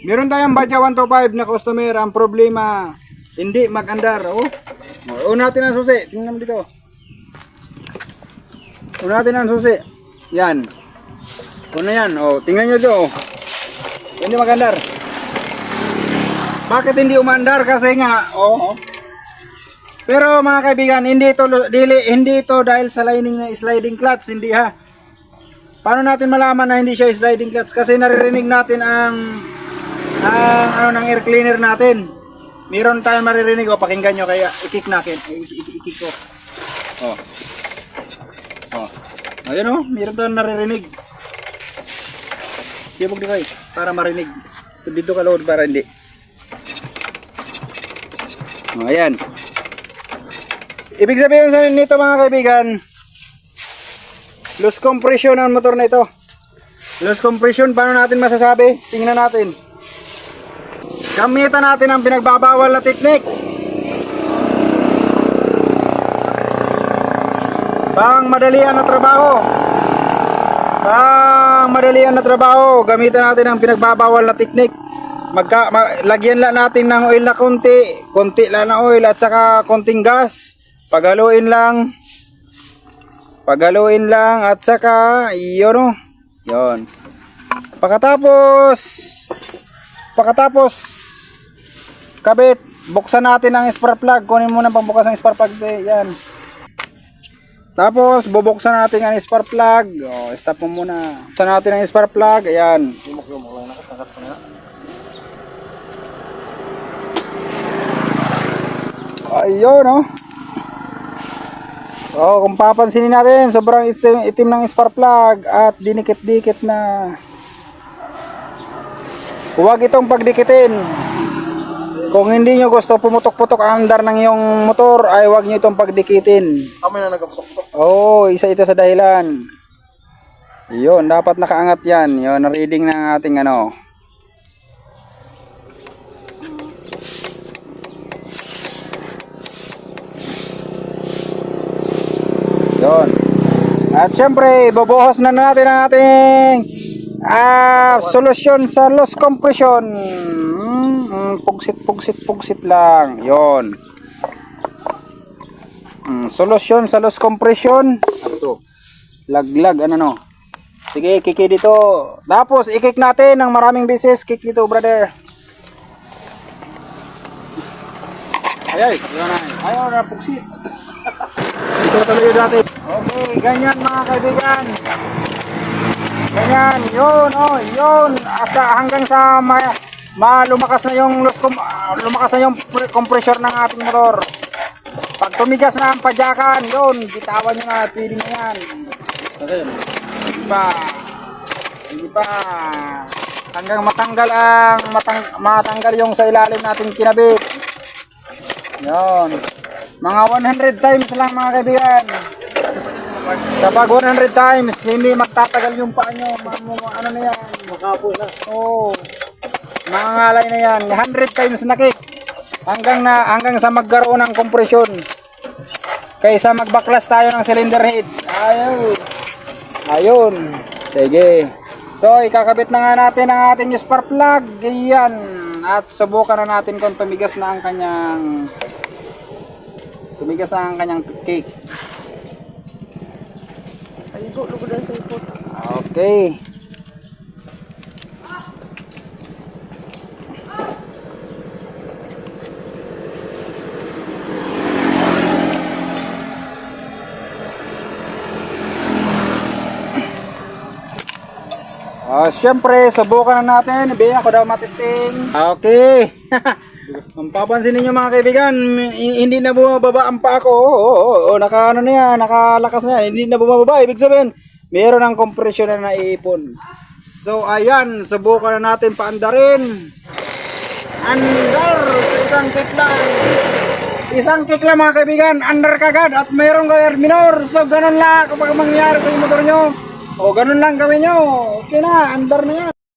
Meron tayong Badya 125 na customer. Ang problema, hindi mag-andar. Oh. Una natin ang susi. Tingnan mo dito. Una natin ang susi. Yan. Una yan. Oh, tingnan nyo dito. Oh. Hindi mag-andar. Bakit hindi umandar? Kasi nga, oh. Pero mga kaibigan, hindi ito dahil sa lining na sliding clutch. Hindi ha. Paano natin malaman na hindi siya sliding clutch? Kasi naririnig natin ang ng air cleaner natin. Meron tayong maririnig, o pakinggan nyo, kaya i-kick natin. I-kick ko. Oh. Oh. Ayun oh, meron tayong naririnig. Sibog di kayo, para marinig. Dito ka load para hindi. Oh, ayan. Ibig sabihin sa nito mga kaibigan, loose compression ang motor na ito. Loose compression, paano natin masasabi? Tingnan natin. Gamitan natin ang pinagbabawal na teknik. Pang madalian na trabaho. Gamitan natin ang pinagbabawal na teknik. Lagyan lang natin ng oil na konti lang na oil at saka konting gas. Paghaluin lang at saka yun oh. Yun. Pagkatapos kabit, buksan natin ang spark plug. Kunin mo na pambukas ng spark plug. Yan. Tapos bubuksan natin ang spark plug. Oh, stop mo muna. Buksan natin ang spark plug. Ayan. Ayun oh. Oh, kung papansinin natin, sobrang itim ng spark plug at dinikit-dikit na. Huwag itong pagdikitin. Kung hindi nyo gusto pumutok-putok ang andar ng iyong motor, ay huwag nyo itong pagdikitin. Kami na nagputok-putok. Oo, isa ito sa dahilan. Yun, dapat nakaangat yan. Yun, reading ng ating ano. Yun. At syempre, ibubuhos na natin ang ating solusyon sa loose compression. Pugsit lang. Yon. Solusyon sa loose compression. Ito. Laglag ano no. Sige, kiki dito. Tapos i-kick natin ng maraming beses. Kick dito, brother. Ayaw na pugsit. Ito tuloy natin. Okay, ganyan mga kaibigan. Ganyan, yun oh, yun. Hanggang sa lumakas na yung compressor ng ating motor. Pag tumigas na ang padyakan, yun, bitawan nyo na, pili na yan. Hindi pa. Hanggang matanggal yung sa ilalim nating kinabit. Yun. Mga 100 times lang mga kaibigan. Kapag 100 times, hindi magtatagal yung paa nyo. Ano na yan? Makapo na. Oo. Mangangalay na yan. 100 times na kick. Hanggang sa magkaroon ng compression. Kaysa magbaklas tayo ng cylinder head. Ayun. Sige. So, ikakabit na nga natin ang ating spark plug. Yan. At subukan na natin kung tumigas na ang kanyang cake. Okay. Siyempre, subukan na natin. Ibiya ko daw matesting. Okay. Ang papansin ninyo mga kaibigan, hindi na bumababa ang paa ko. Nakalakas na yan. Hindi na bumababa. Ibig sabihin, meron ng compression na naiipon. So, ayan. Subukan na natin paandarin. Andar. Isang kick lang. Isang kick lang mga kaibigan. Andar kagad. At meron ka air minor. So, ganun lang kapag mangyari sa motor nyo. O, ganun lang gawin nyo. Okay na. Andar na yan.